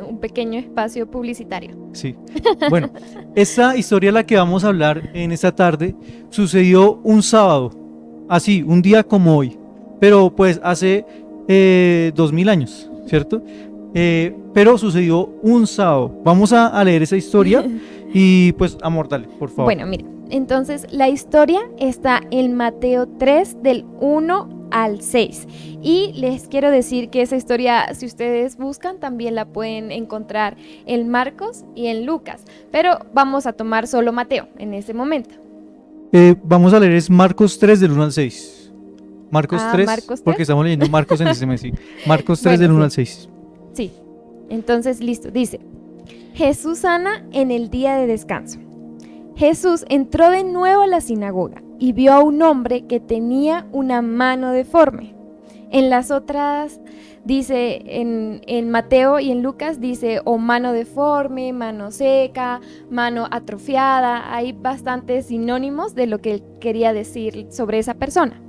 un pequeño espacio publicitario. Sí. Bueno, esta historia, la que vamos a hablar en esta tarde, sucedió un sábado, así, un día como hoy, pero pues hace 2000 años, ¿cierto? Pero sucedió un sábado. Vamos a leer esa historia y pues, amor, dale, por favor. Bueno, mira, entonces la historia está en Mateo 3 del 1 al 6 y les quiero decir que esa historia, si ustedes buscan, también la pueden encontrar en Marcos y en Lucas, pero vamos a tomar solo Mateo en ese momento. Vamos a leer es Marcos 3 del 1 al 6. Marcos 3, Marcos 3, porque estamos leyendo Marcos en este mes, sí. Marcos 3 del 1 al 6. Sí, entonces listo, dice: Jesús sana en el día de descanso. Jesús entró de nuevo a la sinagoga y vio a un hombre que tenía una mano deforme. En las otras dice, en Mateo y en Lucas dice o mano deforme, mano seca, mano atrofiada. Hay bastantes sinónimos de lo que él quería decir sobre esa persona.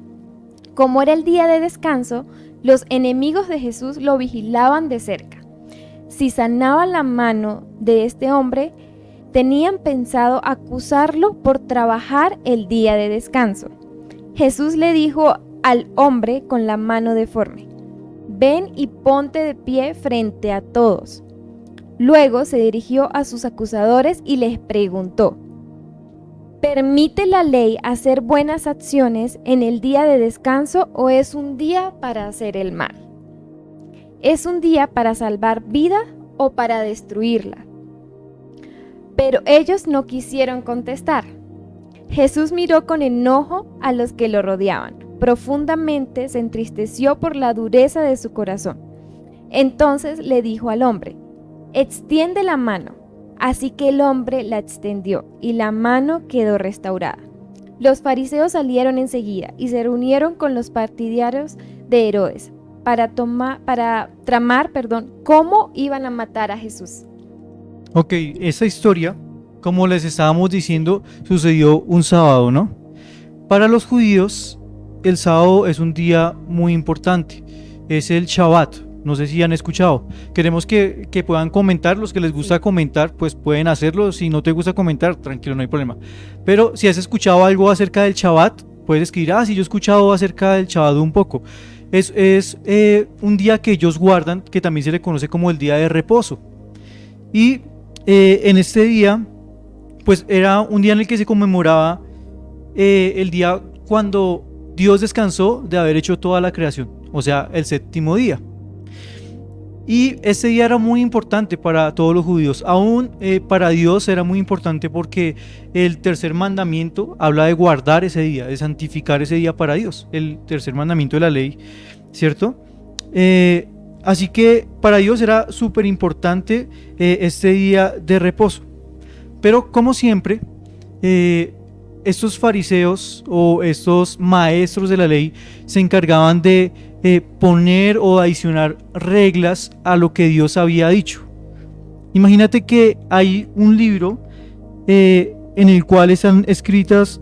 Como era el día de descanso, los enemigos de Jesús lo vigilaban de cerca. Si sanaba la mano de este hombre, tenían pensado acusarlo por trabajar el día de descanso. Jesús le dijo al hombre con la mano deforme: ven y ponte de pie frente a todos. Luego se dirigió a sus acusadores y les preguntó: ¿permite la ley hacer buenas acciones en el día de descanso o es un día para hacer el mal? ¿Es un día para salvar vida o para destruirla? Pero ellos no quisieron contestar. Jesús miró con enojo a los que lo rodeaban. Profundamente se entristeció por la dureza de su corazón. Entonces le dijo al hombre: extiende la mano. Así que el hombre la extendió y la mano quedó restaurada. Los fariseos salieron enseguida y se reunieron con los partidarios de Herodes para tramar cómo iban a matar a Jesús. Ok, esta historia, como les estábamos diciendo, sucedió un sábado, ¿no? Para los judíos, el sábado es un día muy importante, es el Shabbat. No sé si han escuchado. Queremos que puedan comentar. Los que les gusta comentar, pues pueden hacerlo. Si no te gusta comentar, tranquilo, no hay problema. Pero si has escuchado algo acerca del Shabbat, puedes escribir: sí, yo he escuchado acerca del Shabbat un poco. Es un día que ellos guardan, que también se le conoce como el día de reposo. Y en este día, pues era un día en el que se conmemoraba el día cuando Dios descansó de haber hecho toda la creación, o sea, el séptimo día. Y este día era muy importante para todos los judíos. Aún para Dios era muy importante, porque el tercer mandamiento habla de guardar ese día, de santificar ese día para Dios. El tercer mandamiento de la ley, ¿cierto? Así que para Dios era súper importante este día de reposo. Pero como siempre, estos fariseos o estos maestros de la ley se encargaban de poner o adicionar reglas a lo que Dios había dicho. Imagínate que hay un libro en el cual están escritas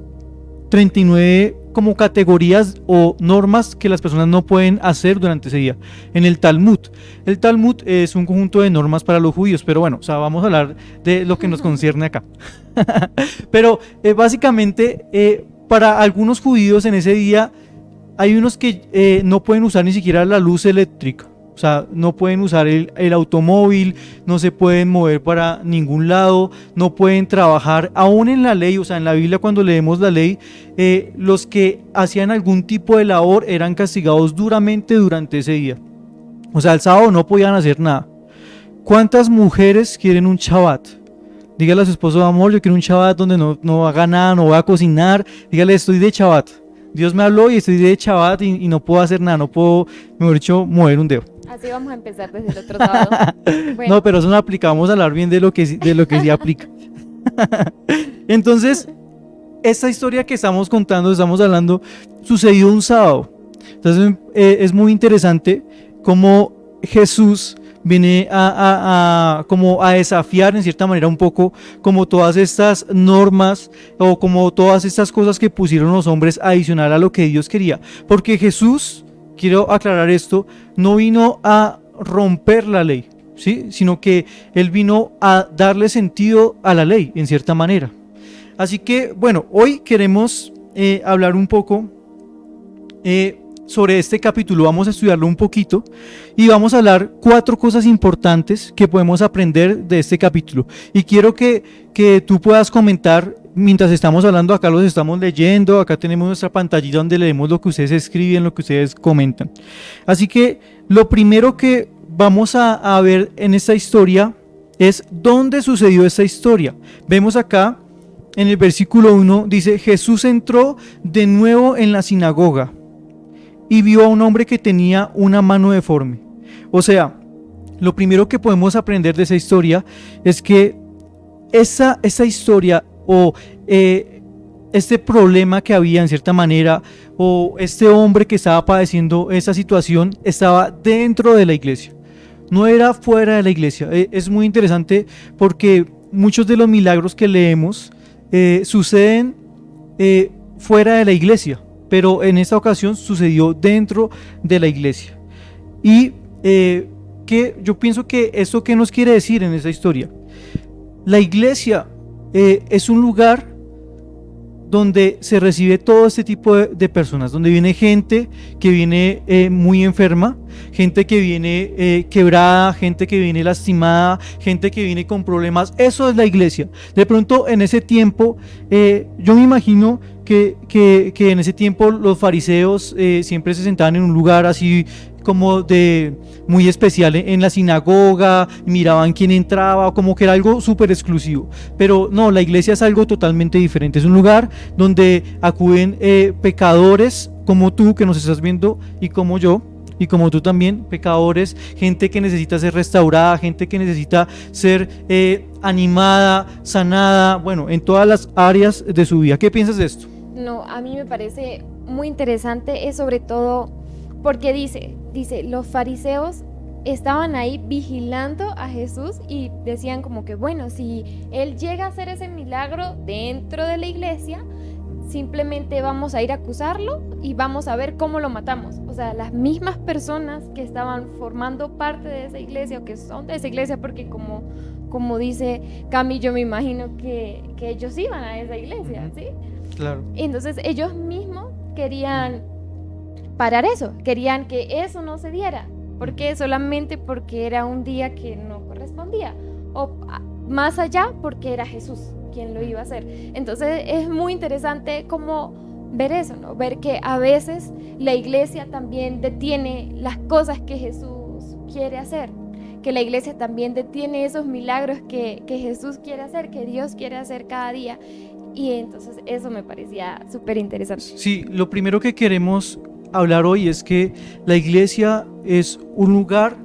39 como categorías o normas que las personas no pueden hacer durante ese día. En el Talmud. El Talmud es un conjunto de normas para los judíos, pero bueno, o sea, vamos a hablar de lo que nos concierne acá. Pero básicamente para algunos judíos en ese día hay unos que no pueden usar ni siquiera la luz eléctrica. O sea, no pueden usar el automóvil, no se pueden mover para ningún lado, no pueden trabajar. Aún en la ley, o sea, en la Biblia, cuando leemos la ley, los que hacían algún tipo de labor eran castigados duramente durante ese día. O sea, el sábado no podían hacer nada. ¿Cuántas mujeres quieren un Shabbat? Dígale a su esposo: amor, yo quiero un Shabbat donde no haga nada, no voy a cocinar. Dígale: estoy de Shabbat. Dios me habló y estoy de Shabbat y no puedo hacer nada, no puedo, mejor dicho, mover un dedo. Así vamos a empezar desde el otro sábado. Bueno. No, pero eso no aplica, vamos a hablar bien de lo que sí aplica. Entonces, esta historia que estamos hablando, sucedió un sábado. Entonces, es muy interesante cómo Jesús viene como a desafiar en cierta manera un poco como todas estas normas o como todas estas cosas que pusieron los hombres adicional a lo que Dios quería. Porque Jesús, quiero aclarar esto, no vino a romper la ley. ¿sí? Sino que Él vino a darle sentido a la ley, en cierta manera. Así que, bueno, hoy queremos hablar un poco sobre este capítulo. Vamos a estudiarlo un poquito y vamos a hablar 4 cosas importantes que podemos aprender de este capítulo. Y quiero que tú puedas comentar mientras estamos hablando. Acá los estamos leyendo, acá tenemos nuestra pantallita donde leemos lo que ustedes escriben, lo que ustedes comentan. Así que lo primero que vamos a ver en esta historia es dónde sucedió esta historia. Vemos acá en el versículo 1, dice: Jesús entró de nuevo en la sinagoga y vio a un hombre que tenía una mano deforme. O sea, lo primero que podemos aprender de esa historia es que esa historia o este problema que había en cierta manera, o este hombre que estaba padeciendo esa situación, estaba dentro de la iglesia, no era fuera de la iglesia. Es muy interesante porque muchos de los milagros que leemos suceden fuera de la iglesia, pero en esta ocasión sucedió dentro de la iglesia. Y que yo pienso que esto, ¿qué nos quiere decir en esta historia? La iglesia es un lugar donde se recibe todo este tipo de personas, donde viene gente que viene muy enferma, gente que viene quebrada, gente que viene lastimada, gente que viene con problemas. Eso es la iglesia. De pronto en ese tiempo, yo me imagino que en ese tiempo los fariseos siempre se sentaban en un lugar así como de muy especial en la sinagoga, miraban quién entraba, como que era algo súper exclusivo. Pero no, la iglesia es algo totalmente diferente. Es un lugar donde acuden pecadores como tú que nos estás viendo, y como yo, y como tú también, pecadores, gente que necesita ser restaurada, gente que necesita ser animada, sanada, bueno, en todas las áreas de su vida. ¿Qué piensas de esto? No, a mí me parece muy interesante, es sobre todo porque dice, los fariseos estaban ahí vigilando a Jesús y decían como que, bueno, si él llega a hacer ese milagro dentro de la iglesia, simplemente vamos a ir a acusarlo y vamos a ver cómo lo matamos. O sea, las mismas personas que estaban formando parte de esa iglesia, o que son de esa iglesia, porque como dice Cami, yo me imagino que ellos iban a esa iglesia, ¿sí? Claro. Entonces ellos mismos querían parar eso, querían que eso no se diera. ¿Por qué? Solamente porque era un día que no correspondía, o más allá porque era Jesús quien lo iba a hacer. Entonces es muy interesante como ver eso, ¿no? Ver que a veces la iglesia también detiene las cosas que Jesús quiere hacer, que la iglesia también detiene esos milagros que Jesús quiere hacer, que Dios quiere hacer cada día. Y entonces eso me parecía súper interesante. Sí, lo primero que queremos hablar hoy es que la iglesia es un lugar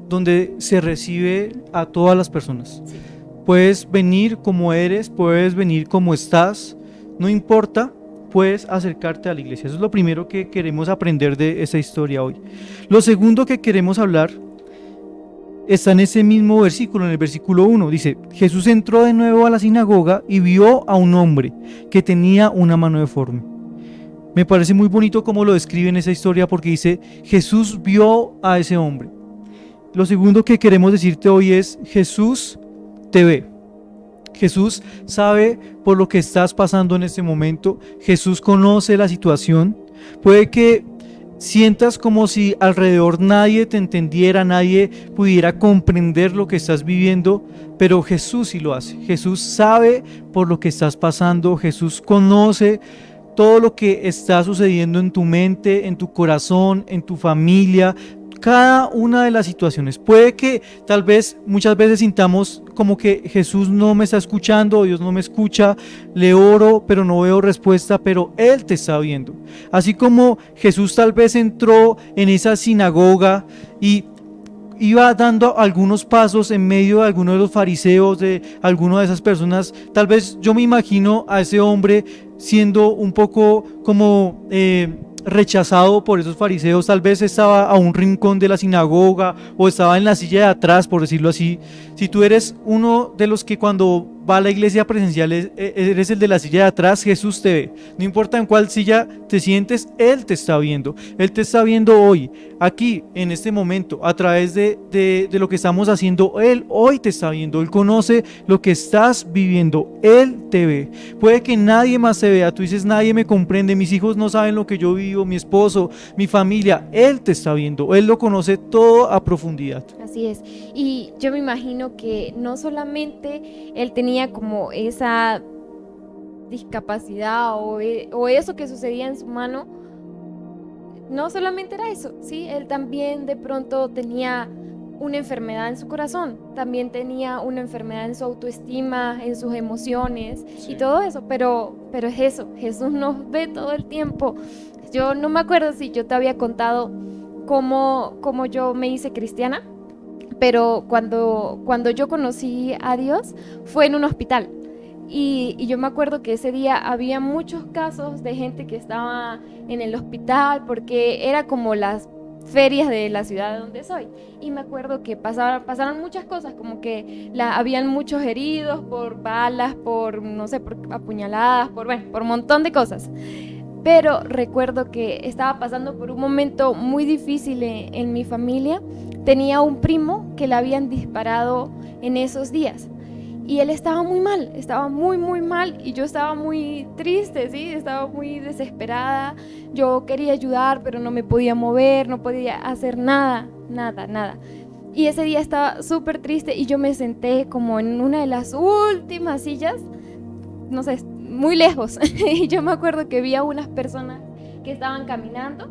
donde se recibe a todas las personas. Sí. Puedes venir como eres, puedes venir como estás, no importa, puedes acercarte a la iglesia. Eso es lo primero que queremos aprender de esa historia hoy. Lo segundo que queremos hablar está en ese mismo versículo, en el versículo 1. Dice: Jesús entró de nuevo a la sinagoga y vio a un hombre que tenía una mano deforme. Me parece muy bonito cómo lo describe en esa historia, porque dice: Jesús vio a ese hombre. Lo segundo que queremos decirte hoy es: Jesús te ve. Jesús sabe por lo que estás pasando en este momento. Jesús conoce la situación. Puede que sientas como si alrededor nadie te entendiera, nadie pudiera comprender lo que estás viviendo, pero Jesús sí lo hace. Jesús sabe por lo que estás pasando. Jesús conoce todo lo que está sucediendo en tu mente, en tu corazón, en tu familia, cada una de las situaciones. Puede que tal vez muchas veces sintamos como que Jesús no me está escuchando, Dios no me escucha, le oro pero no veo respuesta, pero Él te está viendo. Así como Jesús tal vez entró en esa sinagoga y iba dando algunos pasos en medio de algunos de los fariseos, de alguna de esas personas. Tal vez yo me imagino a ese hombre siendo un poco como rechazado por esos fariseos. Tal vez estaba a un rincón de la sinagoga o estaba en la silla de atrás, por decirlo así. Si tú eres uno de los que cuando va a la iglesia presencial, eres el de la silla de atrás, Jesús te ve. No importa en cuál silla te sientes, Él te está viendo. Él te está viendo hoy, aquí, en este momento, a través de lo que estamos haciendo. Él hoy te está viendo. Él conoce lo que estás viviendo. Él te ve. Puede que nadie más te vea. Tú dices, nadie me comprende, mis hijos no saben lo que yo vivo, mi esposo, mi familia. Él te está viendo. Él lo conoce todo a profundidad. Así es. Y yo me imagino que no solamente él tenía como esa discapacidad o eso que sucedía en su mano, no solamente era eso, ¿sí? Él también de pronto tenía una enfermedad en su corazón, también tenía una enfermedad en su autoestima, en sus emociones, sí, y todo eso, pero es eso, Jesús nos ve todo el tiempo. Yo no me acuerdo si yo te había contado cómo yo me hice cristiana, pero cuando yo conocí a Dios fue en un hospital. Y yo me acuerdo que ese día había muchos casos de gente que estaba en el hospital porque era como las ferias de la ciudad donde soy. Y me acuerdo que pasaron muchas cosas, como que habían muchos heridos por balas, por apuñaladas, por un montón de cosas. Pero recuerdo que estaba pasando por un momento muy difícil en mi familia. Tenía un primo que le habían disparado en esos días. Y él estaba muy mal, estaba muy, muy mal, y yo estaba muy triste, ¿sí? Estaba muy desesperada. Yo quería ayudar, pero no me podía mover, no podía hacer nada. Y ese día estaba súper triste y yo me senté como en una de las últimas sillas, no sé, muy lejos. Y yo me acuerdo que vi a unas personas que estaban caminando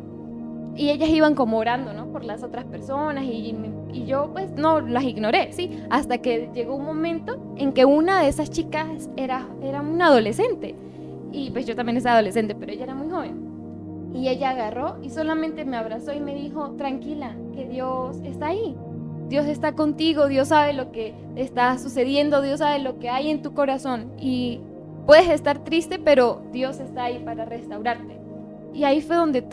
y ellas iban como orando, ¿no? Por las otras personas y yo pues no las ignoré, ¿sí? Hasta que llegó un momento en que una de esas chicas era una adolescente y pues yo también estaba adolescente, pero ella era muy joven. Y ella agarró y solamente me abrazó y me dijo, tranquila, que Dios está ahí. Dios está contigo, Dios sabe lo que está sucediendo, Dios sabe lo que hay en tu corazón y puedes estar triste, pero Dios está ahí para restaurarte. Y ahí fue donde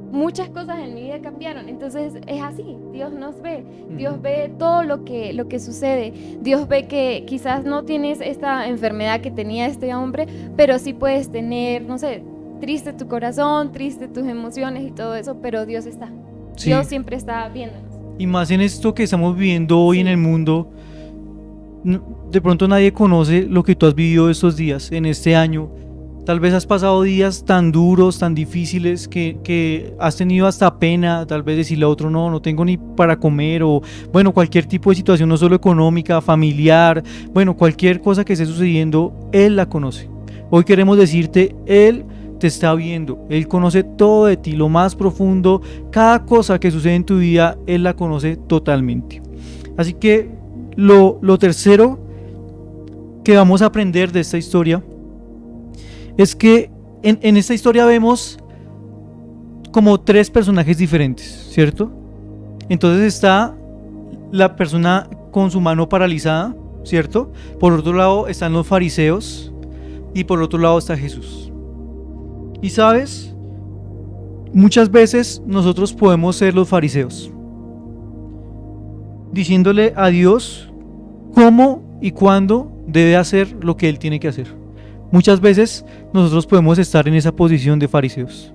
muchas cosas en mi vida cambiaron. Entonces es así, Dios nos ve, Dios ve todo lo que sucede. Dios ve que quizás no tienes esta enfermedad que tenía este hombre, pero sí puedes tener, no sé, triste tu corazón, triste tus emociones y todo eso, pero Dios está. Sí. Dios siempre está viéndonos. Y más en esto que estamos viviendo hoy, sí, en el mundo, de pronto nadie conoce lo que tú has vivido estos días, en este año. Tal vez has pasado días tan duros, tan difíciles, que has tenido hasta pena, tal vez decirle a otro, no tengo ni para comer, o bueno, cualquier tipo de situación, no solo económica, familiar, bueno, cualquier cosa que esté sucediendo, Él la conoce. Hoy queremos decirte, Él te está viendo, Él conoce todo de ti, lo más profundo, cada cosa que sucede en tu vida, Él la conoce totalmente. Así que lo tercero que vamos a aprender de esta historia es que en esta historia vemos como tres personajes diferentes, ¿cierto? Entonces está la persona con su mano paralizada, ¿cierto? Por otro lado están los fariseos y por otro lado está Jesús. Y sabes, muchas veces nosotros podemos ser los fariseos, diciéndole a Dios cómo y cuándo debe hacer lo que Él tiene que hacer. Muchas veces nosotros podemos estar en esa posición de fariseos.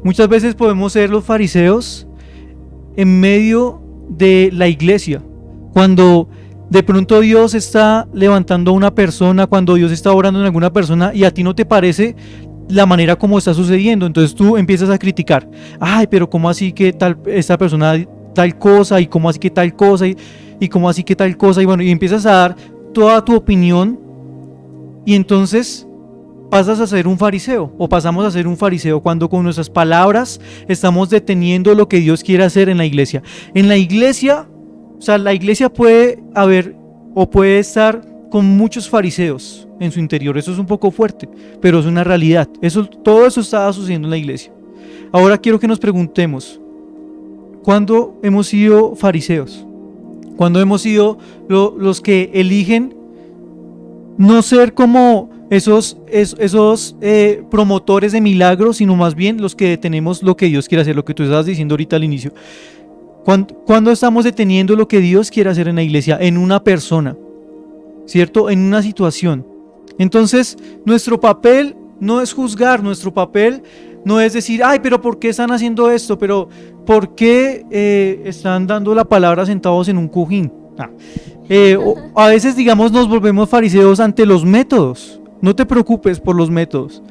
Muchas veces podemos ser los fariseos en medio de la iglesia, cuando de pronto Dios está levantando a una persona, cuando Dios está orando en alguna persona y a ti no te parece la manera como está sucediendo, entonces tú empiezas a criticar, ay, pero cómo así que esta persona tal cosa, y cómo así que tal cosa, y cómo así que tal cosa, y bueno, y empiezas a dar toda tu opinión, y entonces pasas a ser un fariseo, o pasamos a ser un fariseo, cuando con nuestras palabras estamos deteniendo lo que Dios quiere hacer en la iglesia. En la iglesia, o sea, la iglesia puede haber o puede estar con muchos fariseos en su interior. Eso es un poco fuerte, pero es una realidad. Todo eso estaba sucediendo en la iglesia. Ahora quiero que nos preguntemos, ¿cuándo hemos sido fariseos? ¿Cuándo hemos sido los que eligen no ser como esos promotores de milagros, sino más bien los que detenemos lo que Dios quiere hacer, lo que tú estabas diciendo ahorita al inicio? ¿Cuándo estamos deteniendo lo que Dios quiere hacer en la iglesia, en una persona? ¿cierto? En una situación. Entonces, nuestro papel no es juzgar, nuestro papel no es decir, ay, pero ¿por qué están haciendo esto? Pero ¿por qué están dando la palabra sentados en un cojín? A veces, digamos, nos volvemos fariseos ante los métodos. No te preocupes por los métodos.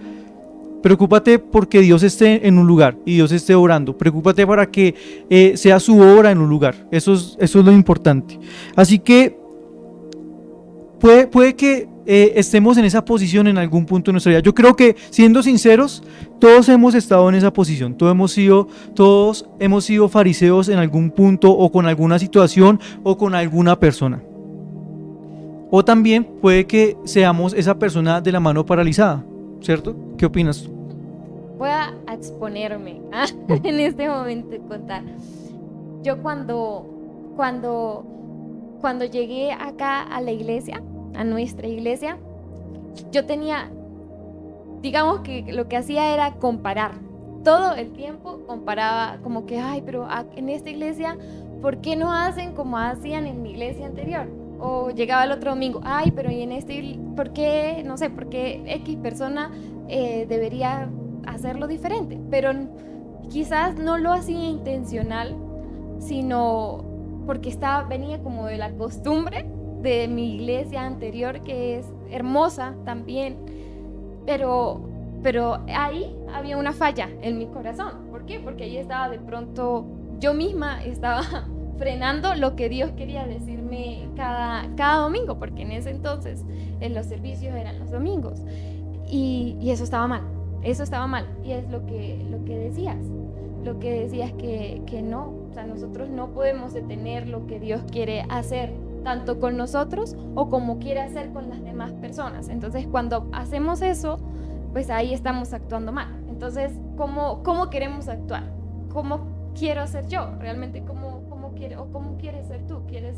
Preocúpate porque Dios esté en un lugar y Dios esté orando. Preocúpate para que sea su obra en un lugar. Eso es lo importante. Así que puede que estemos en esa posición en algún punto de nuestra vida. Yo creo que, siendo sinceros, todos hemos estado en esa posición. Todos hemos sido fariseos en algún punto, o con alguna situación, o con alguna persona. O también puede que seamos esa persona de la mano paralizada, ¿cierto? ¿Qué opinas tú? Voy a exponerme en este momento y contar. Yo cuando llegué acá a la iglesia, a nuestra iglesia, yo tenía, digamos que lo que hacía era comparar. Todo el tiempo comparaba, como que, ay, pero en esta iglesia, ¿por qué no hacen como hacían en mi iglesia anterior? O llegaba el otro domingo, ay, pero y en ¿por qué? No sé, ¿por qué X persona debería hacerlo diferente? Pero quizás no lo hacía intencional, sino porque venía como de la costumbre de mi iglesia anterior, que es hermosa también, pero ahí había una falla en mi corazón. ¿Por qué? Porque ahí estaba de pronto, yo misma estaba frenando lo que Dios quería decirme cada domingo, porque en ese entonces los servicios eran los domingos, y eso estaba mal, y es lo que decías que no, o sea, nosotros no podemos detener lo que Dios quiere hacer, tanto con nosotros o como quiere hacer con las demás personas. Entonces, cuando hacemos eso, pues ahí estamos actuando mal. Entonces, ¿cómo queremos actuar? ¿Cómo quiero ser yo? Realmente, ¿cómo quieres ser tú? ¿Quieres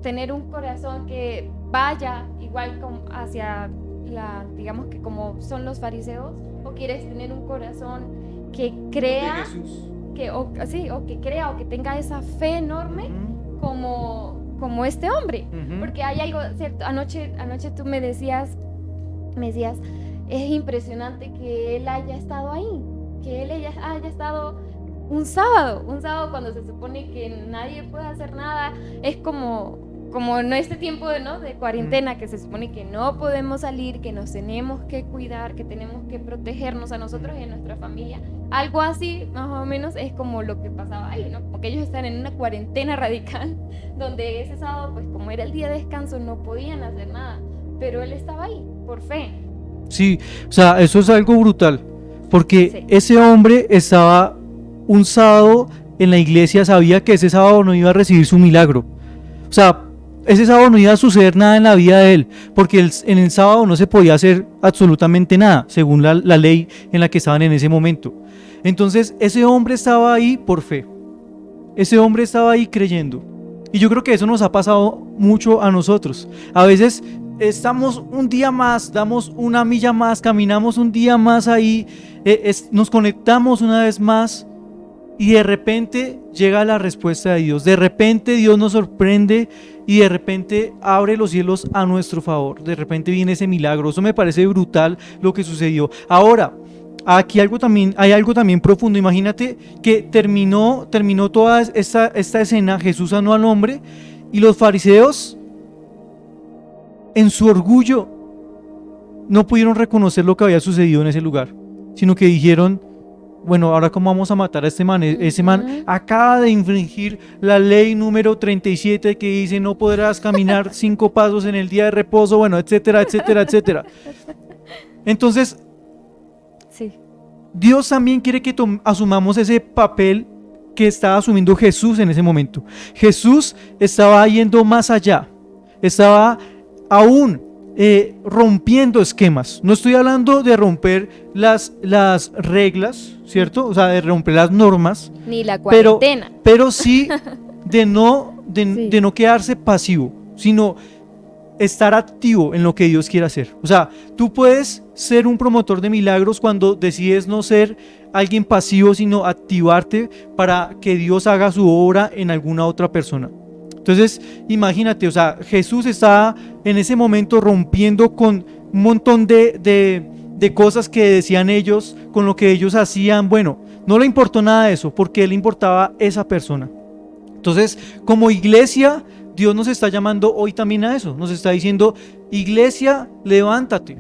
tener un corazón que vaya igual hacia digamos que como son los fariseos? ¿O quieres tener un corazón que crea, que crea o que tenga esa fe enorme como este hombre? Porque hay algo, ¿cierto? Anoche tú me decías, es impresionante que él haya estado ahí, que él haya estado un sábado cuando se supone que nadie puede hacer nada. Es como en este tiempo de cuarentena, que se supone que no podemos salir, que nos tenemos que cuidar, que tenemos que protegernos a nosotros y a nuestra familia. Algo así, más o menos, es como lo que pasaba ahí, ¿no? Como que ellos están en una cuarentena radical, donde ese sábado, pues como era el día de descanso, no podían hacer nada, pero él estaba ahí, por fe. Sí, o sea, eso es algo brutal, porque ese hombre estaba un sábado en la iglesia, sabía que ese sábado no iba a recibir su milagro. O sea, ese sábado no iba a suceder nada en la vida de él, porque en el sábado no se podía hacer absolutamente nada, según la ley en la que estaban en ese momento. Entonces, ese hombre estaba ahí por fe. Ese hombre estaba ahí creyendo. Y yo creo que eso nos ha pasado mucho a nosotros. A veces estamos un día más, damos una milla más, caminamos un día más ahí, nos conectamos una vez más, y de repente llega la respuesta de Dios. De repente Dios nos sorprende y de repente abre los cielos a nuestro favor. De repente viene ese milagro. Eso me parece brutal lo que sucedió. Ahora, aquí hay algo también profundo. Imagínate que terminó toda esta escena. Jesús sanó al hombre y los fariseos, en su orgullo, no pudieron reconocer lo que había sucedido en ese lugar, sino que dijeron: bueno, ahora ¿cómo vamos a matar a este man? Ese man acaba de infringir la ley número 37, que dice no podrás caminar 5 pasos en el día de reposo, bueno, etcétera, etcétera, etcétera. Entonces, sí, Dios también quiere que asumamos ese papel que estaba asumiendo Jesús en ese momento. Jesús estaba yendo más allá, estaba aún rompiendo esquemas. No estoy hablando de romper las reglas, ¿cierto? O sea, de romper las normas. Ni la cuarentena. Pero sí de no quedarse pasivo, sino estar activo en lo que Dios quiere hacer. O sea, tú puedes ser un promotor de milagros cuando decides no ser alguien pasivo, sino activarte para que Dios haga su obra en alguna otra persona. Entonces, imagínate, o sea, Jesús está en ese momento rompiendo con un montón de cosas que decían ellos, con lo que ellos hacían. Bueno, no le importó nada de eso, porque le importaba esa persona. Entonces, como iglesia, Dios nos está llamando hoy también a eso. Nos está diciendo: iglesia, levántate.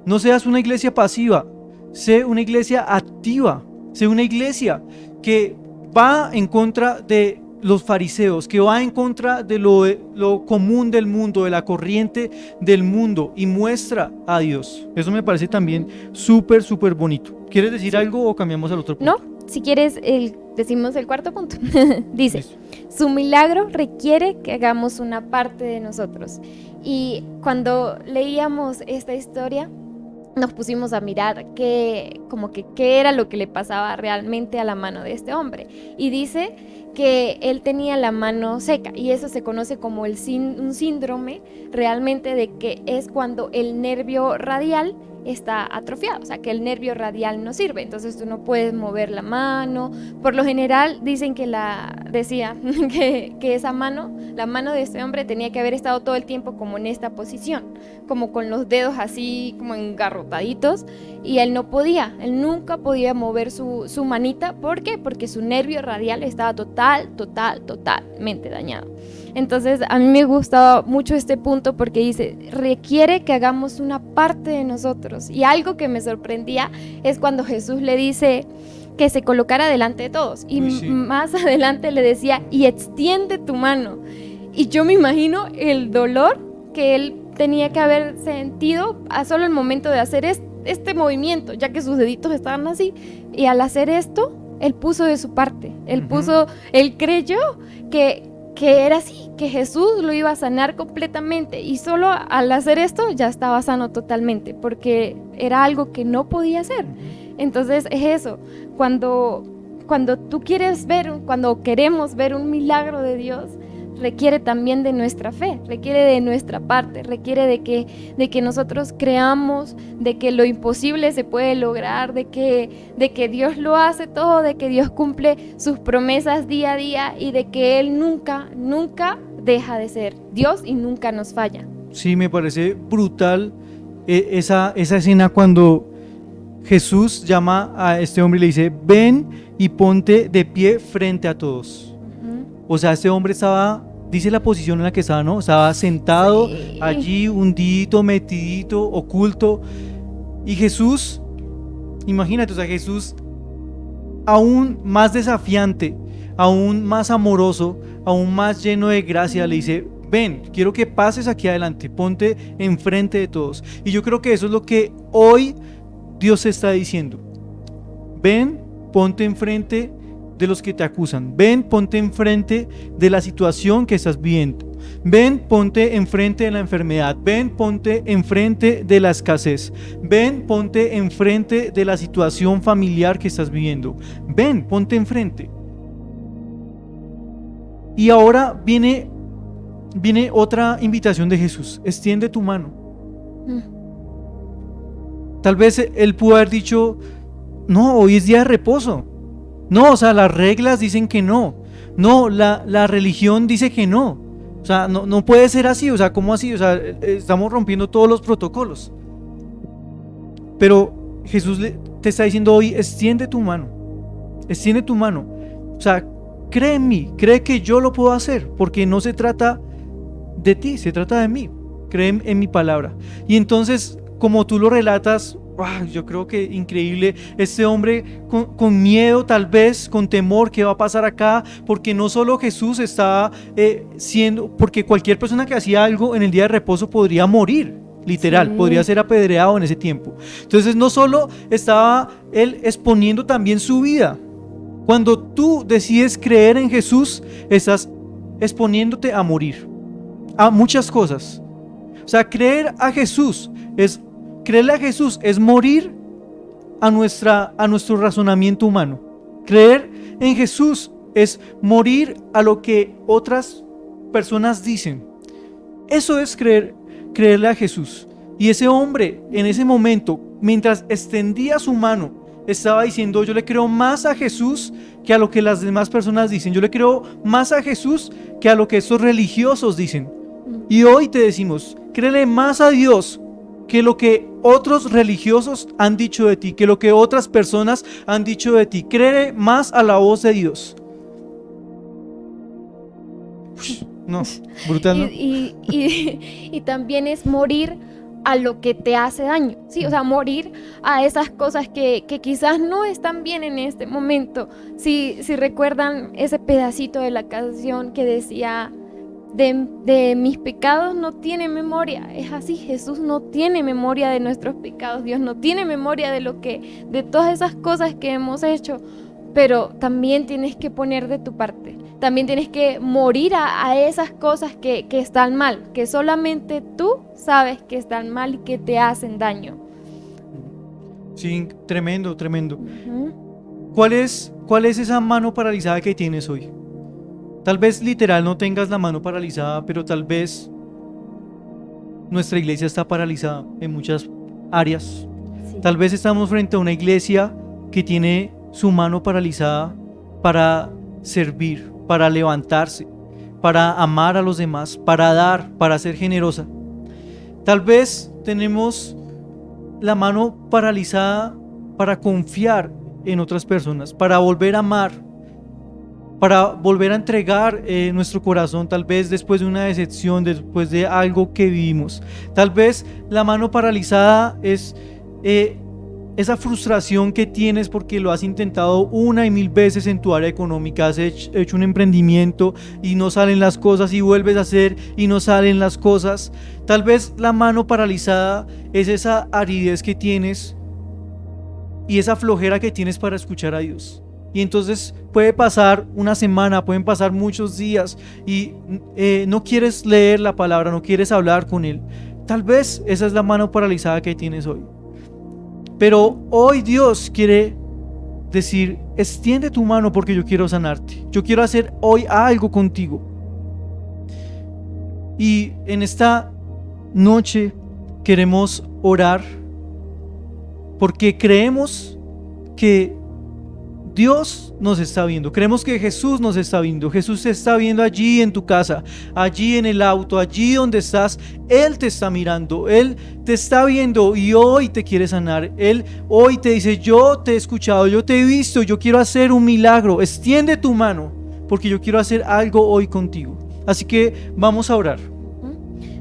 No seas una iglesia pasiva, sé una iglesia activa, sé una iglesia que va en contra de los fariseos, que va en contra de lo común del mundo, de la corriente del mundo, y muestra a Dios. Eso me parece también súper, súper bonito. ¿Quieres decir algo o cambiamos al otro punto? No, si quieres, decimos el cuarto punto. Dice: Listo. su milagro requiere que hagamos una parte de nosotros. Y cuando leíamos esta historia, nos pusimos a mirar qué era lo que le pasaba realmente a la mano de este hombre. Y dice que él tenía la mano seca, y eso se conoce como un síndrome realmente, de que es cuando el nervio radial está atrofiado, o sea que el nervio radial no sirve, entonces tú no puedes mover la mano. Por lo general dicen que esa mano, la mano de este hombre, tenía que haber estado todo el tiempo como en esta posición, como con los dedos así como engarrotaditos, y él nunca podía mover su manita. ¿Por qué? Porque su nervio radial estaba totalmente dañado. Entonces a mí me gustaba mucho este punto, porque dice: requiere que hagamos una parte de nosotros. Y algo que me sorprendía es cuando Jesús le dice que se colocara delante de todos, y sí. más adelante le decía: y extiende tu mano. Y yo me imagino el dolor que él tenía que haber sentido a solo el momento de hacer este movimiento, ya que sus deditos estaban así, y al hacer esto, él puso de su parte, él creyó que era así, que Jesús lo iba a sanar completamente, y solo al hacer esto ya estaba sano totalmente, porque era algo que no podía hacer. Entonces es eso, cuando queremos ver un milagro de Dios, requiere también de nuestra fe, requiere de nuestra parte, requiere de que nosotros creamos de que lo imposible se puede lograr, de que Dios lo hace todo, de que Dios cumple sus promesas día a día, y de que Él nunca deja de ser Dios y nunca nos falla. Sí, me parece brutal esa escena cuando Jesús llama a este hombre y le dice: ven y ponte de pie frente a todos. O sea, este hombre dice la posición en la que estaba, ¿no? Estaba sentado allí, hundidito, metidito, oculto. Y Jesús, imagínate, o sea, Jesús aún más desafiante, aún más amoroso, aún más lleno de gracia, le dice: ven, quiero que pases aquí adelante, ponte enfrente de todos. Y yo creo que eso es lo que hoy Dios está diciendo: ven, ponte enfrente de los que te acusan, ven, ponte enfrente de la situación que estás viviendo, ven, ponte enfrente de la enfermedad, ven, ponte enfrente de la escasez, ven, ponte enfrente de la situación familiar que estás viviendo, ven, ponte enfrente. Y ahora viene otra invitación de Jesús: extiende tu mano. Tal vez él pudo haber dicho: no, hoy es día de reposo. No, o sea, las reglas dicen que no. No, la religión dice que no. O sea, no puede ser así. O sea, ¿cómo así? O sea, estamos rompiendo todos los protocolos. Pero Jesús te está diciendo hoy: extiende tu mano. Extiende tu mano. O sea, cree en mí, cree que yo lo puedo hacer, porque no se trata de ti, se trata de mí. Cree en mi palabra. Y entonces, como tú lo relatas, yo creo que increíble, este hombre con miedo, tal vez con temor, ¿qué va a pasar acá? Porque no solo Jesús estaba porque cualquier persona que hacía algo en el día de reposo podría morir, literal, podría ser apedreado en ese tiempo. Entonces no solo estaba él exponiendo también su vida. Cuando tú decides creer en Jesús, estás exponiéndote a morir, a muchas cosas. O sea, creerle a Jesús es morir a nuestro razonamiento humano. Creer en Jesús es morir a lo que otras personas dicen. Eso es creerle a Jesús. Y ese hombre, en ese momento, mientras extendía su mano, estaba diciendo: yo le creo más a Jesús que a lo que las demás personas dicen. Yo le creo más a Jesús que a lo que estos religiosos dicen. Y hoy te decimos, créele más a Dios que lo que otros religiosos han dicho de ti, que lo que otras personas han dicho de ti. Créele más a la voz de Dios. No, brutal, ¿no? Y también es morir a lo que te hace daño, ¿sí? O sea, morir a esas cosas que quizás no están bien en este momento. Si recuerdan ese pedacito de la canción que decía, de mis pecados no tiene memoria. Es así, Jesús no tiene memoria de nuestros pecados, Dios no tiene memoria de todas esas cosas que hemos hecho, pero también tienes que poner de tu parte. También tienes que morir a esas cosas que están mal, que solamente tú sabes que están mal y que te hacen daño. Sí, tremendo, tremendo. Uh-huh. ¿Cuál es esa mano paralizada que tienes hoy? Tal vez literal no tengas la mano paralizada, pero tal vez nuestra iglesia está paralizada en muchas áreas. Sí. Tal vez estamos frente a una iglesia que tiene su mano paralizada para servir, para levantarse, para amar a los demás, para dar, para ser generosa. Tal vez tenemos la mano paralizada para confiar en otras personas, para volver a amar, para volver a entregar nuestro corazón, tal vez después de una decepción, después de algo que vivimos. Tal vez la mano paralizada es esa frustración que tienes porque lo has intentado una y mil veces en tu área económica, has hecho un emprendimiento y no salen las cosas, y vuelves a hacer y no salen las cosas. Tal vez la mano paralizada es esa aridez que tienes y esa flojera que tienes para escuchar a Dios. Y entonces puede pasar una semana, pueden pasar muchos días y no quieres leer la palabra, no quieres hablar con Él. Tal vez esa es la mano paralizada que tienes hoy. Pero hoy Dios quiere decir, extiende tu mano porque yo quiero sanarte. Yo quiero hacer hoy algo contigo. Y en esta noche queremos orar porque creemos que Dios nos está viendo, creemos que Jesús nos está viendo. Jesús te está viendo allí en tu casa, allí en el auto, allí donde estás. Él te está mirando, Él te está viendo y hoy te quiere sanar. Él hoy te dice, yo te he escuchado, yo te he visto, yo quiero hacer un milagro. Extiende tu mano porque yo quiero hacer algo hoy contigo. Así que vamos a orar.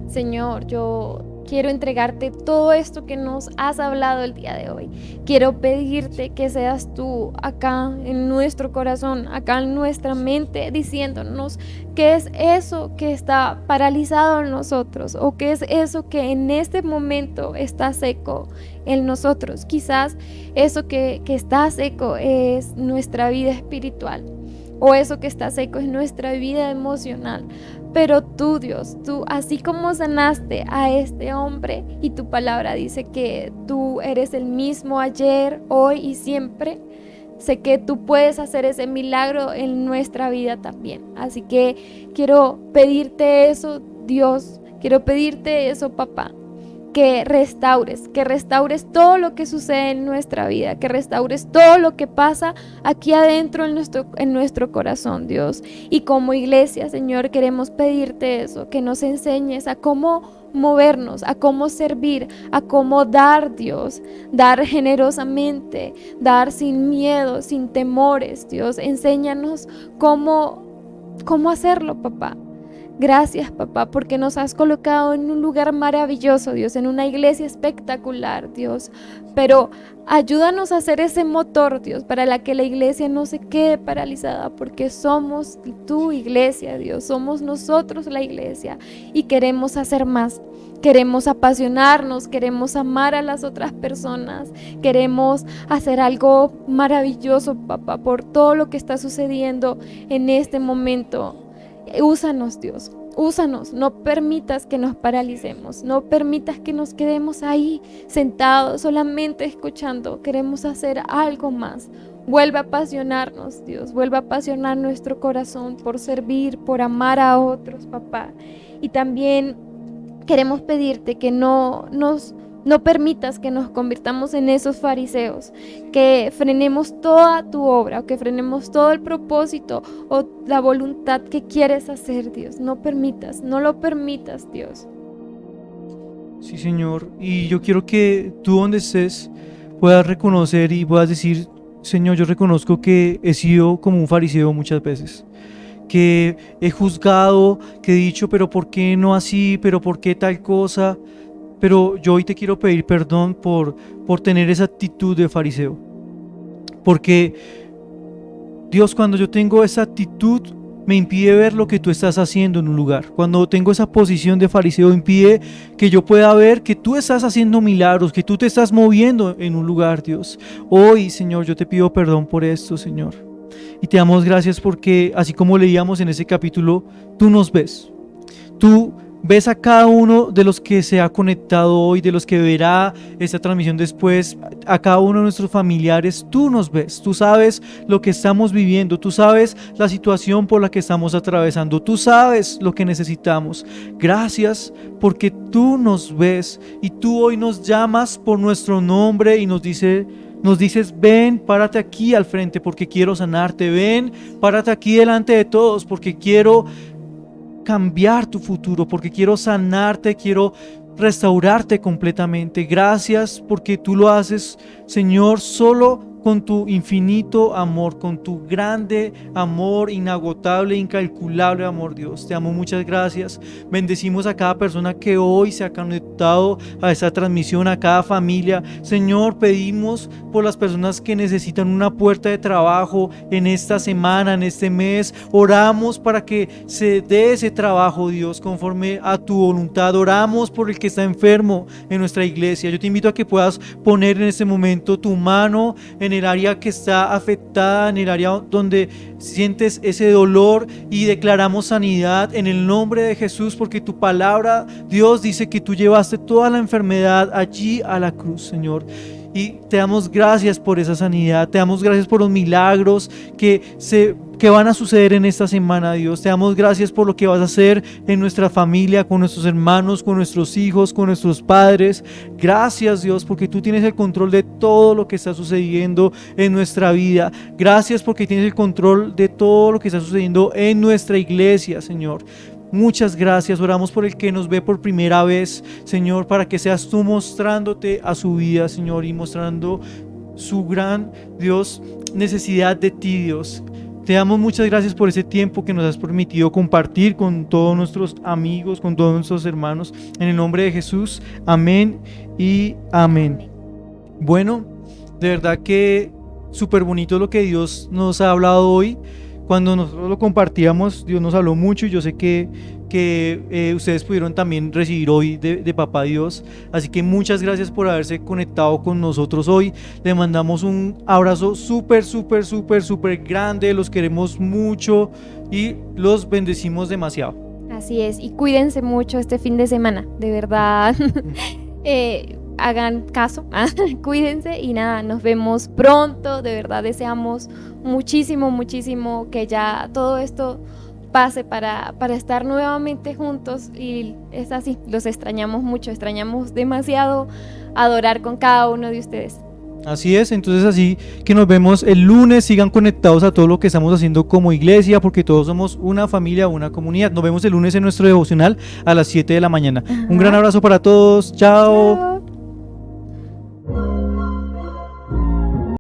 Señor, yo quiero entregarte todo esto que nos has hablado el día de hoy. Quiero pedirte que seas tú acá en nuestro corazón, acá en nuestra mente, diciéndonos qué es eso que está paralizado en nosotros, o qué es eso que en este momento está seco en nosotros. Quizás eso que está seco es nuestra vida espiritual, o eso que está seco es nuestra vida emocional. Pero tú, Dios, tú, así como sanaste a este hombre, y tu palabra dice que tú eres el mismo ayer, hoy y siempre, sé que tú puedes hacer ese milagro en nuestra vida también. Así que quiero pedirte eso, Dios, quiero pedirte eso, papá, que restaures todo lo que sucede en nuestra vida, que restaures todo lo que pasa aquí adentro en nuestro corazón, Dios. Y como iglesia, Señor, queremos pedirte eso, que nos enseñes a cómo movernos, a cómo servir, a cómo dar, Dios, dar generosamente, dar sin miedo, sin temores, Dios. Enséñanos cómo hacerlo, papá. Gracias, papá, porque nos has colocado en un lugar maravilloso, Dios, en una iglesia espectacular, Dios. Pero ayúdanos a ser ese motor, Dios, para que la iglesia no se quede paralizada, porque somos tu iglesia, Dios. Somos nosotros la iglesia y queremos hacer más. Queremos apasionarnos, queremos amar a las otras personas, queremos hacer algo maravilloso, papá, por todo lo que está sucediendo en este momento. Úsanos, Dios, úsanos, no permitas que nos paralicemos, no permitas que nos quedemos ahí sentados solamente escuchando. Queremos hacer algo más. Vuelve a apasionarnos, Dios, vuelve a apasionar nuestro corazón por servir, por amar a otros, papá. Y también queremos pedirte que no nos No permitas que nos convirtamos en esos fariseos, que frenemos toda tu obra, o que frenemos todo el propósito o la voluntad que quieres hacer, Dios. No permitas, no lo permitas, Dios. Sí, Señor, y yo quiero que tú donde estés puedas reconocer y puedas decir: Señor, yo reconozco que he sido como un fariseo muchas veces, que he juzgado, que he dicho, pero ¿por qué no así? ¿Pero por qué tal cosa? Pero yo hoy te quiero pedir perdón por tener esa actitud de fariseo. Porque Dios, cuando yo tengo esa actitud, me impide ver lo que tú estás haciendo en un lugar. Cuando tengo esa posición de fariseo, impide que yo pueda ver que tú estás haciendo milagros, que tú te estás moviendo en un lugar, Dios. Hoy, Señor, yo te pido perdón por esto, Señor. Y te damos gracias porque, así como leíamos en ese capítulo, tú nos ves. Tú ves a cada uno de los que se ha conectado hoy, de los que verá esta transmisión después, a cada uno de nuestros familiares. Tú nos ves, tú sabes lo que estamos viviendo, tú sabes la situación por la que estamos atravesando, tú sabes lo que necesitamos. Gracias porque tú nos ves y tú hoy nos llamas por nuestro nombre y nos dices: ven, párate aquí al frente porque quiero sanarte, ven, párate aquí delante de todos porque quiero cambiar tu futuro, porque quiero sanarte, quiero restaurarte completamente. Gracias porque tú lo haces, Señor, solo con tu infinito amor, con tu grande amor, inagotable, incalculable amor, Dios. Te amo, muchas gracias. Bendecimos a cada persona que hoy se ha conectado a esta transmisión, a cada familia. Señor, pedimos por las personas que necesitan una puerta de trabajo en esta semana, en este mes. Oramos para que se dé ese trabajo, Dios, conforme a tu voluntad. Oramos por el que está enfermo en nuestra iglesia. Yo te invito a que puedas poner en este momento tu mano en el área que está afectada, en el área donde sientes ese dolor, y declaramos sanidad en el nombre de Jesús, porque tu palabra, Dios, dice que tú llevaste toda la enfermedad allí a la cruz, Señor. Y te damos gracias por esa sanidad, te damos gracias por los milagros que van a suceder en esta semana, Dios. Te damos gracias por lo que vas a hacer en nuestra familia, con nuestros hermanos, con nuestros hijos, con nuestros padres. Gracias, Dios, porque tú tienes el control de todo lo que está sucediendo en nuestra vida. Gracias porque tienes el control de todo lo que está sucediendo en nuestra iglesia, Señor. Muchas gracias. Oramos por el que nos ve por primera vez, Señor, para que seas tú mostrándote a su vida, Señor, y mostrando su gran, Dios, necesidad de ti, Dios. Te damos muchas gracias por ese tiempo que nos has permitido compartir con todos nuestros amigos, con todos nuestros hermanos. En el nombre de Jesús, amén y amén. Bueno, de verdad que súper bonito lo que Dios nos ha hablado hoy. Cuando nosotros lo compartíamos, Dios nos habló mucho, y yo sé que ustedes pudieron también recibir hoy de Papá Dios. Así que muchas gracias por haberse conectado con nosotros hoy. Le mandamos un abrazo súper grande, los queremos mucho y los bendecimos demasiado. Así es, y cuídense mucho este fin de semana, de verdad. Hagan caso, cuídense, y nada, nos vemos pronto. De verdad deseamos muchísimo que ya todo esto pase para estar nuevamente juntos, y es así, los extrañamos mucho, extrañamos demasiado adorar con cada uno de ustedes. Así es, entonces así que nos vemos el lunes. Sigan conectados a todo lo que estamos haciendo como iglesia, porque todos somos una familia, una comunidad. Nos vemos el lunes en nuestro devocional a las 7 de la mañana. Un gran abrazo para todos, chao.